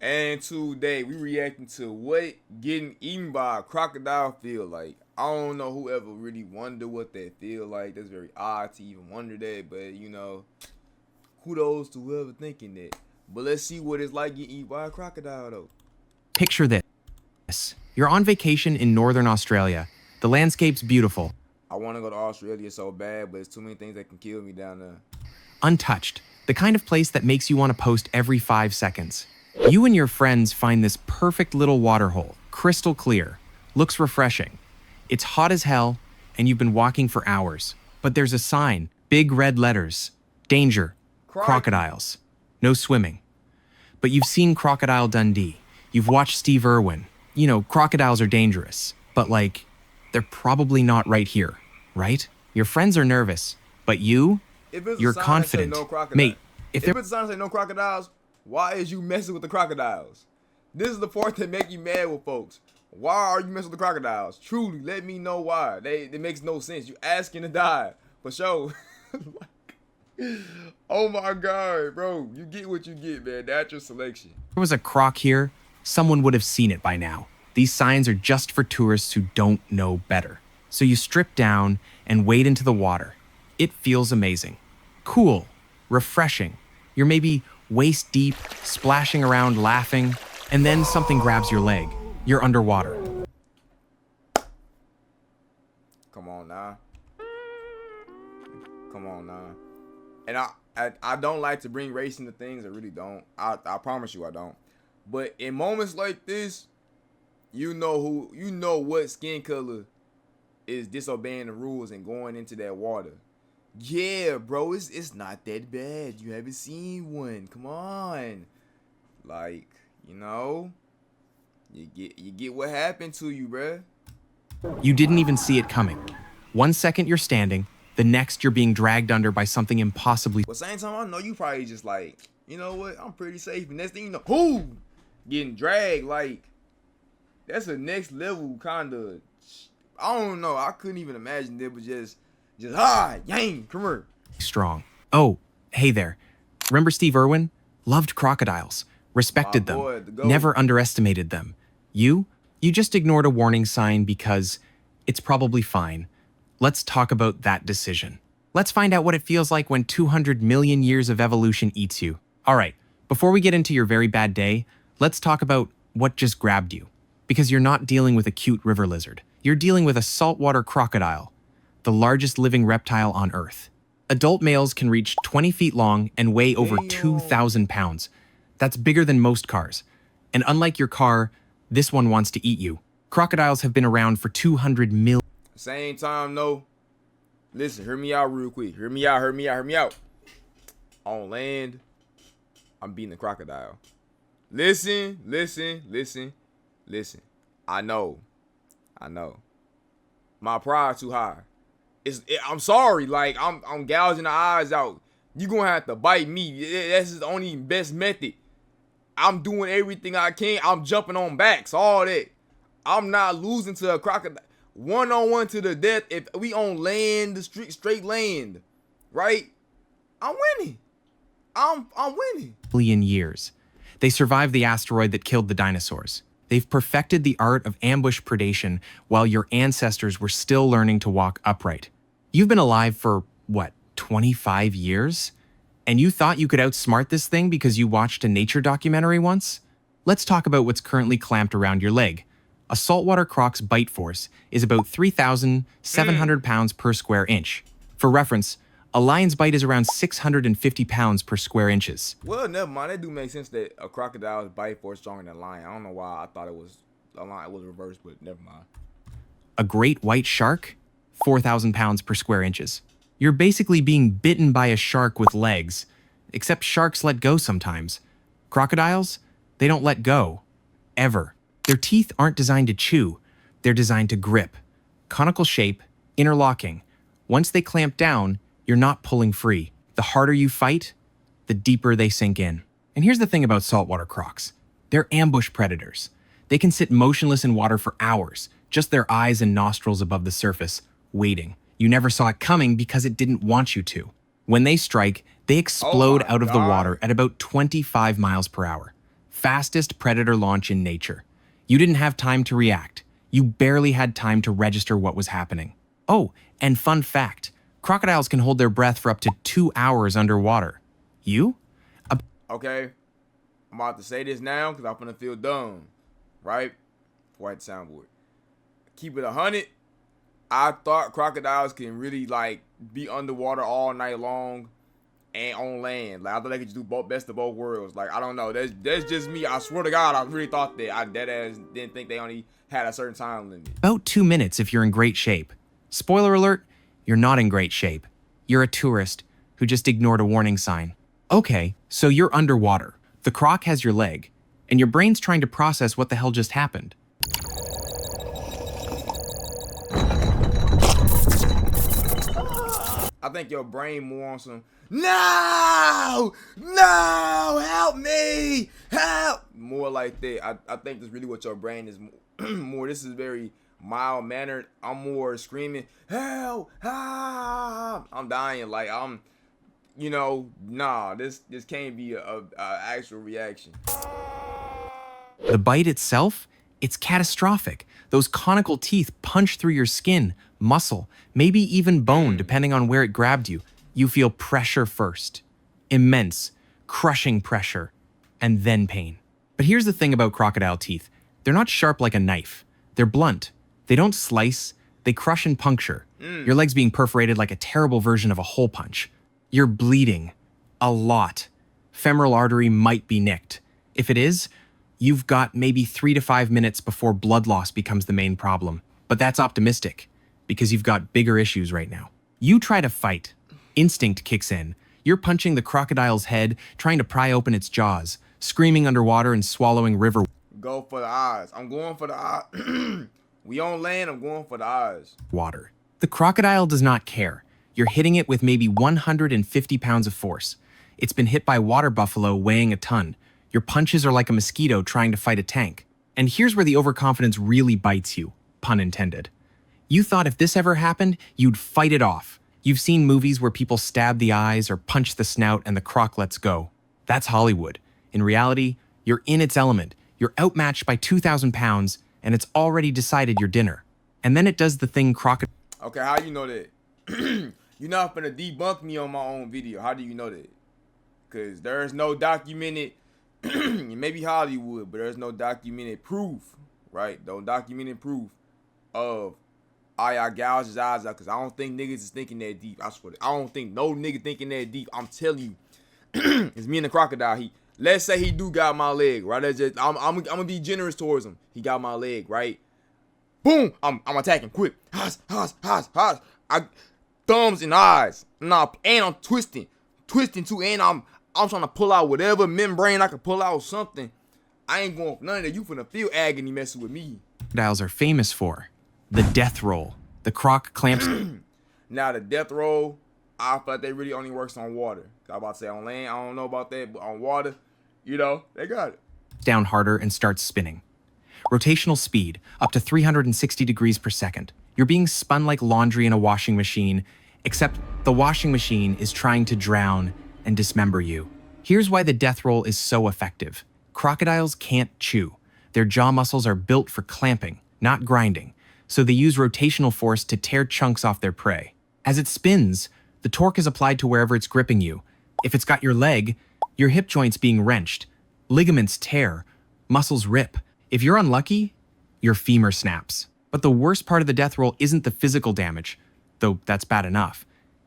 And today we reacting to what getting eaten by a crocodile feel like. I don't know whoever really wonder what that feel like. That's very odd to even wonder that, but kudos to whoever thinking that. But let's see what it's like getting eaten by a crocodile though. Picture this. You're on vacation in northern Australia. The landscape's beautiful, I want to go to Australia so bad, but it's too many things that can kill me down there. untouched, the kind of place that makes you want to post every 5 seconds. You and your friends find this perfect little waterhole, crystal clear, looks refreshing. It's hot as hell, and you've been walking for hours. But there's a sign, big red letters, danger, crocodiles, no swimming. But you've seen Crocodile Dundee. You've watched Steve Irwin. You know, crocodiles are dangerous, but like, they're probably not right here, right? Your friends are nervous, but you're confident. Mate, if it's a sign that say no crocodiles, why is you messing with the crocodiles? This is the part that make you mad with folks. Why are you messing with the crocodiles? Truly, let me know why. It makes no sense. You asking to die. For sure. Oh my God, bro. You get what you get, man. That's your selection. If there was a croc here, someone would have seen it by now. These signs are just for tourists who don't know better. So you strip down and wade into the water. It feels amazing. Cool. Refreshing. You're maybe waist deep, splashing around, laughing, and then something grabs your leg. You're underwater. Come on now. Come on now. And I don't like to bring race into things. I really don't. I promise you I don't. But in moments like this, you know what skin color is disobeying the rules and going into that water. Yeah, bro, it's not that bad. You haven't seen one. Come on. Like, you get what happened to you, bruh. You didn't even see it coming. 1 second you're standing, the next you're being dragged under by something impossibly. But same time, I know you probably just like, you know what? I'm pretty safe. And next thing you know, who getting dragged? Like, that's a next level kind of. I don't know. I couldn't even imagine it was just yang, come here. Strong. Oh, hey there. Remember Steve Irwin? Loved crocodiles. Respected them. Never underestimated them. You just ignored a warning sign because it's probably fine. Let's talk about that decision. Let's find out what it feels like when 200 million years of evolution eats you. All right, before we get into your very bad day, let's talk about what just grabbed you. Because you're not dealing with a cute river lizard. You're dealing with a saltwater crocodile, the largest living reptile on Earth. Adult males can reach 20 feet long and weigh over 2,000 pounds. That's bigger than most cars. And unlike your car, this one wants to eat you. Crocodiles have been around for 200 million. Same time, though. Listen, hear me out real quick. Hear me out. On land, I'm beating the crocodile. Listen. I know. My pride too high. I'm sorry. Like, I'm gouging the eyes out. You gonna have to bite me. That's the only best method. I'm doing everything I can. I'm jumping on backs, all that. I'm not losing to a crocodile. 1-on-1 to the death. If we on land, the straight land, right? I'm winning. I'm winning. Billion years. They survived the asteroid that killed the dinosaurs. They've perfected the art of ambush predation while your ancestors were still learning to walk upright. You've been alive for, what, 25 years? And you thought you could outsmart this thing because you watched a nature documentary once? Let's talk about what's currently clamped around your leg. A saltwater croc's bite force is about 3,700 pounds per square inch. For reference, a lion's bite is around 650 pounds per square inches. Well, never mind. That do make sense that a crocodile's bite force is stronger than a lion. I don't know why I thought it was a lion. It was reversed, but never mind. A great white shark, 4,000 pounds per square inches. You're basically being bitten by a shark with legs, except sharks let go sometimes. Crocodiles, they don't let go. Ever. Their teeth aren't designed to chew. They're designed to grip. Conical shape, interlocking. Once they clamp down, you're not pulling free. The harder you fight, the deeper they sink in. And here's the thing about saltwater crocs. They're ambush predators. They can sit motionless in water for hours, just their eyes and nostrils above the surface, waiting. You never saw it coming because it didn't want you to. When they strike, they explode out of the water at about 25 miles per hour. Fastest predator launch in nature. You didn't have time to react. You barely had time to register what was happening. Oh, and fun fact, crocodiles can hold their breath for up to 2 hours underwater. You? Okay, I'm about to say this now because I'm gonna feel dumb, right? Before I hit the soundboard. Keep it 100. I thought crocodiles can really like be underwater all night long and on land. Like I thought they could just do best of both worlds. Like I don't know. That's just me. I swear to God, I really thought that. I deadass didn't think they only had a certain time limit. About 2 minutes if you're in great shape. Spoiler alert, you're not in great shape. You're a tourist who just ignored a warning sign. Okay, so you're underwater. The croc has your leg, and your brain's trying to process what the hell just happened. I think your brain more on some, no, help me, help. More like that. I think that's really what your brain is more. This is very mild mannered. I'm more screaming, help, help. I'm dying. Like I'm, nah, this can't be a actual reaction. The bite itself, it's catastrophic. Those conical teeth punch through your skin, muscle, maybe even bone, depending on where it grabbed you. You feel pressure first. Immense, crushing pressure, and then pain. But here's the thing about crocodile teeth. They're not sharp like a knife. They're blunt. They don't slice, they crush and puncture. Your leg's being perforated like a terrible version of a hole punch. You're bleeding. A lot. Femoral artery might be nicked. If it is, you've got maybe 3 to 5 minutes before blood loss becomes the main problem. But that's optimistic, because you've got bigger issues right now. You try to fight. Instinct kicks in. You're punching the crocodile's head, trying to pry open its jaws, screaming underwater and swallowing river. Go for the eyes. I'm going for the eyes. We on land, I'm going for the eyes. Water. The crocodile does not care. You're hitting it with maybe 150 pounds of force. It's been hit by water buffalo weighing a ton. Your punches are like a mosquito trying to fight a tank. And here's where the overconfidence really bites you, pun intended. You thought if this ever happened, you'd fight it off. You've seen movies where people stab the eyes or punch the snout and the croc lets go. That's Hollywood. In reality, you're in its element. You're outmatched by 2,000 pounds, and it's already decided your dinner. And then it does the thing crocodile. Okay, how you know that? You're not gonna debunk me on my own video. How do you know that? Because there's no documented, maybe Hollywood, but there's no documented proof, right? No documented proof of I gouged his eyes out, because I don't think niggas is thinking that deep. I swear, I don't think no nigga thinking that deep. I'm telling you, it's me and the crocodile. Let's say he do got my leg, right? I'm gonna be generous towards him. He got my leg, right? Boom! I'm attacking quick. Has. I thumbs and eyes. Nah, and I'm twisting too, and I'm trying to pull out whatever membrane I can pull out, something. I ain't going for none of that. You finna feel agony messing with me. Crocodiles are famous for the death roll. The croc clamps. Now the death roll, I feel like they really only works on water. I was about to say on land, I don't know about that, but on water, they got it. Down harder and starts spinning. Rotational speed, up to 360 degrees per second. You're being spun like laundry in a washing machine, except the washing machine is trying to drown and dismember you. Here's why the death roll is so effective. Crocodiles can't chew. Their jaw muscles are built for clamping, not grinding, so they use rotational force to tear chunks off their prey. As it spins, the torque is applied to wherever it's gripping you. If it's got your leg, your hip joint's being wrenched. Ligaments tear, muscles rip. If you're unlucky, your femur snaps. But the worst part of the death roll isn't the physical damage, though that's bad enough.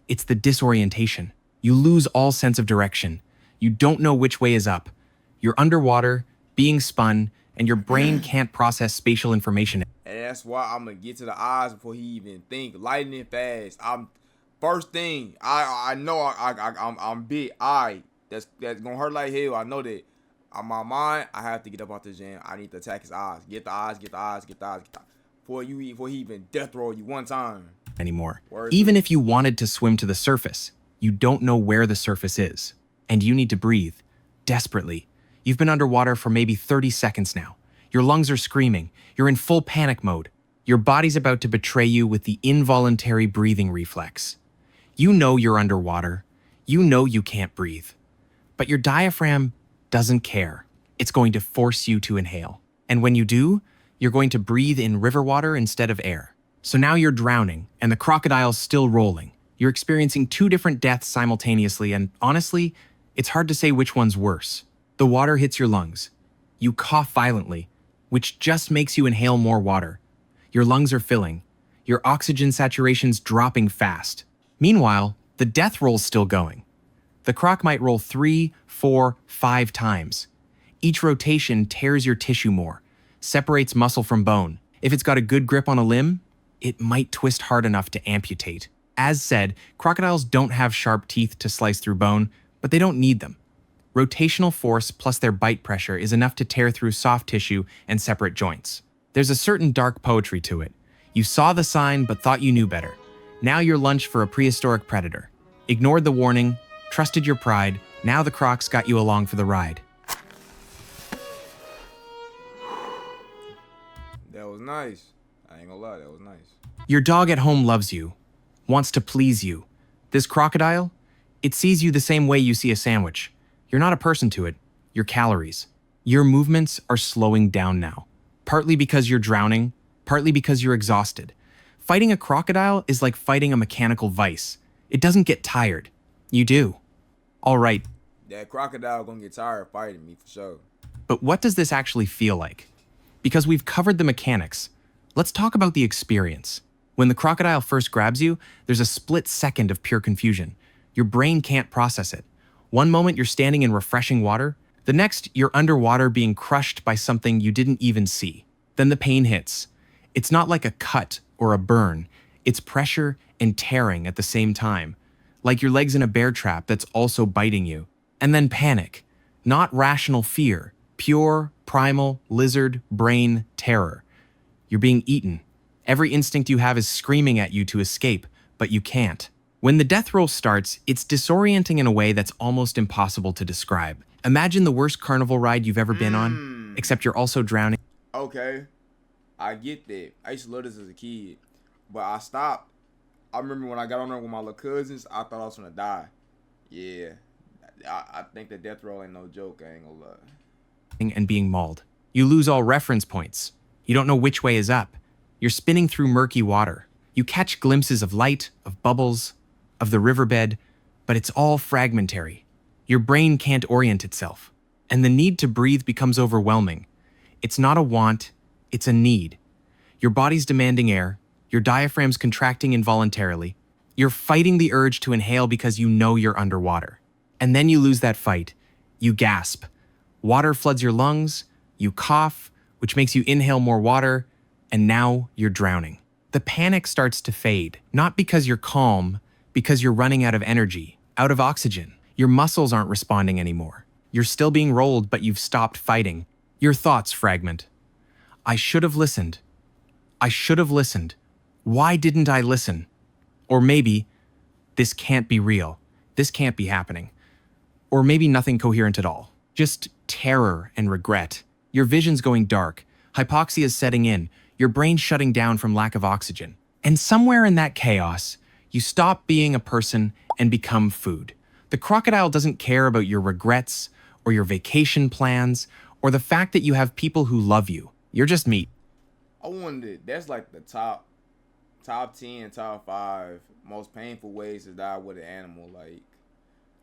It's the disorientation. You lose all sense of direction. You don't know which way is up. You're underwater, being spun, and your brain can't process spatial information. And that's why I'm gonna get to the eyes before he even think. Lightning fast. First thing, I know I'm big. That's gonna hurt like hell. I know that. On my mind, I have to get up out the gym. I need to attack his eyes. Get the eyes. Before he even death roll you one time. Anymore. Even if you wanted to swim to the surface, you don't know where the surface is. And you need to breathe. Desperately. You've been underwater for maybe 30 seconds now. Your lungs are screaming. You're in full panic mode. Your body's about to betray you with the involuntary breathing reflex. You know you're underwater. You know you can't breathe. But your diaphragm doesn't care. it's going to force you to inhale. And when you do, you're going to breathe in river water instead of air. So now you're drowning, and the crocodile's still rolling. You're experiencing two different deaths simultaneously, and honestly, it's hard to say which one's worse. The water hits your lungs. You cough violently, which just makes you inhale more water. Your lungs are filling. Your oxygen saturation's dropping fast. Meanwhile, the death roll's still going. The croc might roll 3, 4, 5 times. Each rotation tears your tissue more, separates muscle from bone. If it's got a good grip on a limb, it might twist hard enough to amputate. As said, crocodiles don't have sharp teeth to slice through bone, but they don't need them. Rotational force plus their bite pressure is enough to tear through soft tissue and separate joints. There's a certain dark poetry to it. You saw the sign but thought you knew better. Now you're lunch for a prehistoric predator. Ignored the warning, trusted your pride, now the crocs got you along for the ride. That was nice. I ain't gonna lie, that was nice. Your dog at home loves you, wants to please you. This crocodile, it sees you the same way you see a sandwich. You're not a person to it, you're calories. Your movements are slowing down now, partly because you're drowning, partly because you're exhausted. Fighting a crocodile is like fighting a mechanical vice. It doesn't get tired. You do. All right. That crocodile gonna get tired fighting me for sure. But what does this actually feel like? Because we've covered the mechanics, let's talk about the experience. When the crocodile first grabs you, there's a split second of pure confusion. Your brain can't process it. One moment you're standing in refreshing water, the next you're underwater being crushed by something you didn't even see. Then the pain hits. It's not like a cut or a burn. It's pressure and tearing at the same time, like your legs in a bear trap that's also biting you. And then panic, not rational fear, pure, primal, lizard, brain terror. You're being eaten. Every instinct you have is screaming at you to escape, but you can't. When the death roll starts, it's disorienting in a way that's almost impossible to describe. Imagine the worst carnival ride you've ever been on, except you're also drowning. Okay, I get that. I used to love this as a kid, but I stopped. I remember when I got on there with my little cousins, I thought I was gonna die. Yeah, I think the death roll ain't no joke, I ain't gonna lie. And being mauled. You lose all reference points. You don't know which way is up. You're spinning through murky water. You catch glimpses of light, of bubbles, of the riverbed, but it's all fragmentary. Your brain can't orient itself, and the need to breathe becomes overwhelming. It's not a want, it's a need. Your body's demanding air, your diaphragm's contracting involuntarily. You're fighting the urge to inhale because you know you're underwater. And then you lose that fight. You gasp. Water floods your lungs, you cough, which makes you inhale more water, and now you're drowning. The panic starts to fade, not because you're calm, because you're running out of energy, out of oxygen. Your muscles aren't responding anymore. You're still being rolled, but you've stopped fighting. Your thoughts fragment. I should have listened. I should have listened. Why didn't I listen? Or maybe, this can't be real. This can't be happening. Or maybe nothing coherent at all. Just terror and regret. Your vision's going dark. Hypoxia's setting in. Your brain's shutting down from lack of oxygen. And somewhere in that chaos, you stop being a person and become food. The crocodile doesn't care about your regrets or your vacation plans or the fact that you have people who love you. You're just meat. I wonder, that's like the top 10, top 5 most painful ways to die with an animal.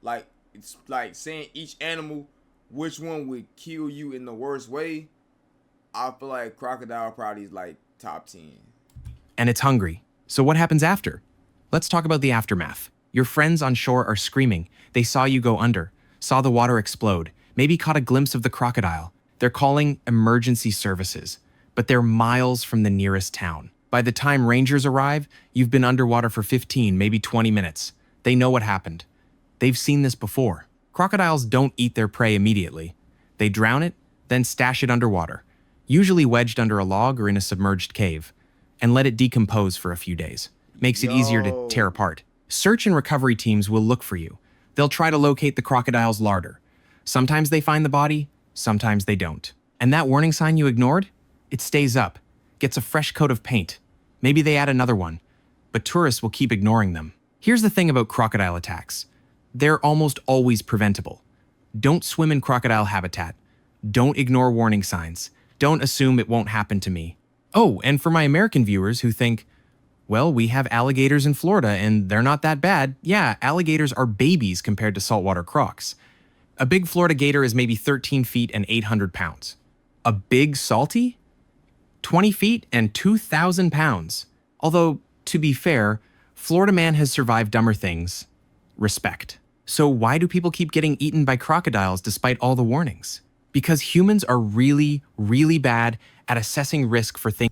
Like it's like saying each animal, which one would kill you in the worst way. I feel like crocodile probably is like top 10. And it's hungry. So what happens after? Let's talk about the aftermath. Your friends on shore are screaming. They saw you go under, saw the water explode, maybe caught a glimpse of the crocodile. They're calling emergency services, but they're miles from the nearest town. By the time rangers arrive, you've been underwater for 15, maybe 20 minutes. They know what happened. They've seen this before. Crocodiles don't eat their prey immediately. They drown it, then stash it underwater, usually wedged under a log or in a submerged cave, and let it decompose for a few days. Makes it easier to tear apart. Search and recovery teams will look for you. They'll try to locate the crocodile's larder. Sometimes they find the body, sometimes they don't. And that warning sign you ignored? It stays up, gets a fresh coat of paint. Maybe they add another one, but tourists will keep ignoring them. Here's the thing about crocodile attacks. They're almost always preventable. Don't swim in crocodile habitat. Don't ignore warning signs. Don't assume it won't happen to me. Oh, and for my American viewers who think, well, we have alligators in Florida and they're not that bad. Yeah, alligators are babies compared to saltwater crocs. A big Florida gator is maybe 13 feet and 800 pounds. A big salty? 20 feet and 2,000 pounds. Although, to be fair, Florida man has survived dumber things. Respect. So why do people keep getting eaten by crocodiles despite all the warnings? Because humans are really, really bad at assessing risk for things.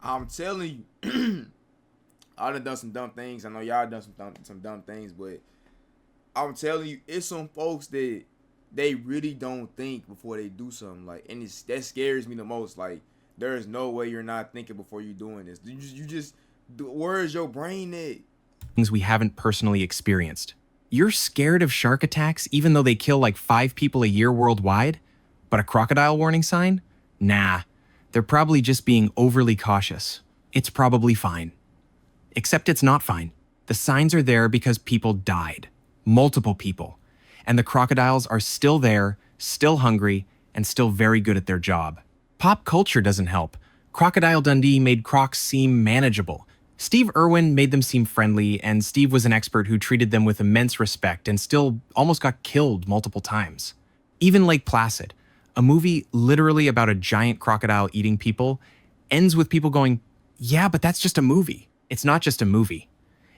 I'm telling you, I done some dumb things. I know y'all done some dumb things, but I'm telling you, it's some folks that they really don't think before they do something. Like, and that scares me the most. Like, there is no way you're not thinking before you're doing this. Where is your brain at? Things we haven't personally experienced. You're scared of shark attacks even though they kill like 5 people a year worldwide? But a crocodile warning sign? Nah, they're probably just being overly cautious. It's probably fine. Except it's not fine. The signs are there because people died. Multiple people. And the crocodiles are still there, still hungry, and still very good at their job. Pop culture doesn't help. Crocodile Dundee made crocs seem manageable. Steve Irwin made them seem friendly, and Steve was an expert who treated them with immense respect and still almost got killed multiple times. Even Lake Placid, a movie literally about a giant crocodile eating people, ends with people going, yeah, but that's just a movie. It's not just a movie.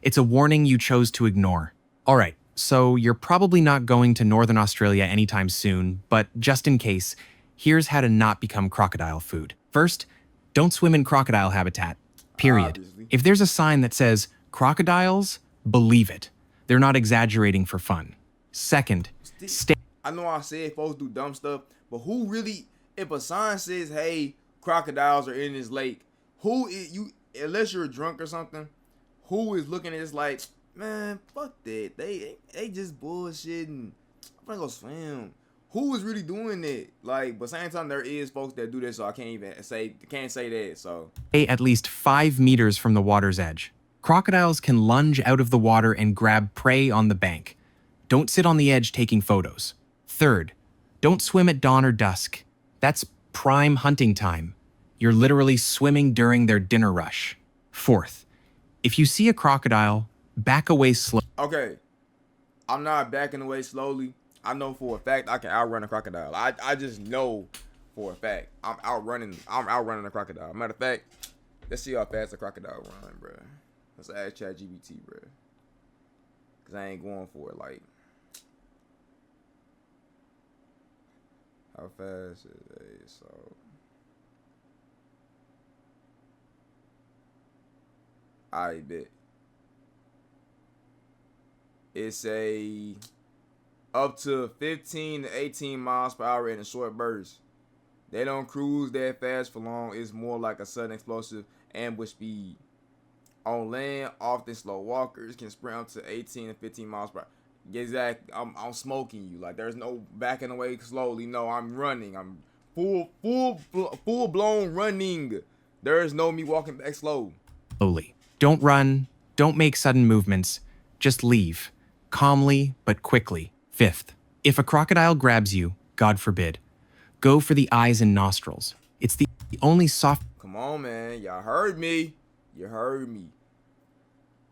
It's a warning you chose to ignore. All right, so you're probably not going to Northern Australia anytime soon, but just in case, here's how to not become crocodile food. First, don't swim in crocodile habitat. Period. Obviously. If there's a sign that says crocodiles, believe it. They're not exaggerating for fun. Second, stay. I know I said folks do dumb stuff, but who really, if a sign says, hey, crocodiles are in this lake, who is you, unless you're drunk or something, who is looking at this like, man, fuck that. They just bullshitting. I'm gonna go swim. Who is really doing that? Like, but same time there is folks that do this, so I can't say that. So Stay at least 5 meters from the water's edge. Crocodiles can lunge out of the water and grab prey on the bank. Don't sit on the edge taking photos. Third, don't swim at dawn or dusk. That's prime hunting time. You're literally swimming during their dinner rush. Fourth, if you see a crocodile, back away slowly. Okay, I'm not backing away slowly. I know for a fact I can outrun a crocodile. I just know for a fact I'm outrunning a crocodile. Matter of fact, let's see how fast a crocodile run, bro. Let's ask ChatGPT, bro. Cause I ain't going for it. Like, how fast is it? So I bet it's a up to 15 to 18 miles per hour in a short burst. They don't cruise that fast for long. It's more like a sudden explosive ambush speed. On land, often slow walkers can sprint up to 18 to 15 miles per hour. Exactly. I'm smoking you. Like, there's no backing away slowly. No, I'm running. I'm full blown running. There is no me walking back slow. Slowly. Don't run. Don't make sudden movements. Just leave. Calmly, but quickly. Fifth, if a crocodile grabs you, God forbid, go for the eyes and nostrils. It's the only soft. Come on, man. Y'all heard me. You heard me.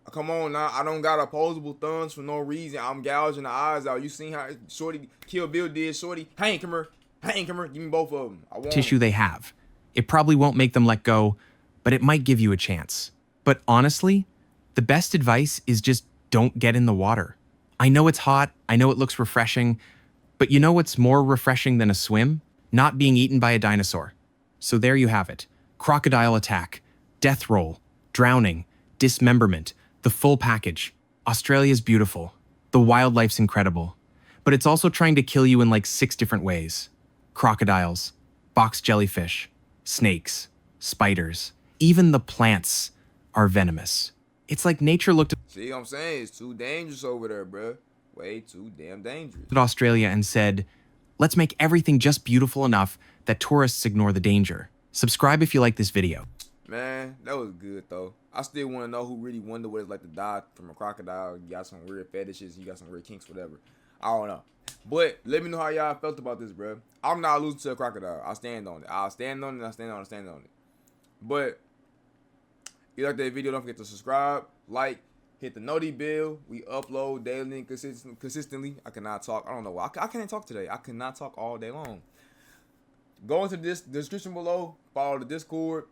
Come on now. I don't got opposable thumbs for no reason. I'm gouging the eyes out. You seen how Shorty Kill Bill did? Shorty, Hank, come here. Hank, come here. Give me both of them. I want tissue they have. It probably won't make them let go, but it might give you a chance. But honestly, the best advice is just don't get in the water. I know it's hot, I know it looks refreshing, but you know what's more refreshing than a swim? Not being eaten by a dinosaur. So there you have it. Crocodile attack, death roll, drowning, dismemberment, the full package. Australia's beautiful. The wildlife's incredible. But it's also trying to kill you in like 6 different ways. Crocodiles, box jellyfish, snakes, spiders, even the plants are venomous. It's like nature looked See what I'm saying? It's too dangerous over there, bro. Way too damn dangerous. at Australia and said, let's make everything just beautiful enough that tourists ignore the danger. Subscribe if you like this video. Man, that was good, though. I still want to know who really wonder what it's like to die from a crocodile. You got some weird fetishes, you got some weird kinks, whatever. I don't know. But let me know how y'all felt about this, bro. I'm not losing to a Crocodile. I stand on it. I'll stand on it. I stand on it. I stand on it. But if you like that video, don't forget to subscribe, like, hit the noti bell. We upload daily and consistently. I cannot talk. I don't know why. I can't talk today. I cannot talk all day long. Go into this description below. Follow the Discord,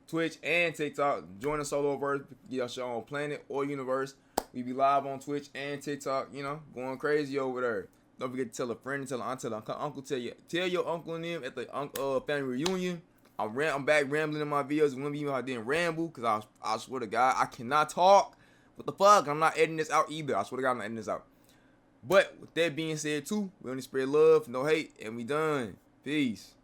Twitch, and TikTok. Join the solo verse. Get us your own planet or universe. We be live on Twitch and TikTok. You know, going crazy over there. Don't forget to tell a friend, tell an aunt, tell an uncle, tell your uncle and them at the family reunion. I'm back rambling in my videos. One video I didn't ramble because I swear to God I cannot talk. What the fuck? I'm not editing this out either. I swear to God I'm not editing this out. But with that being said too, we only spread love, no hate, and we done. Peace.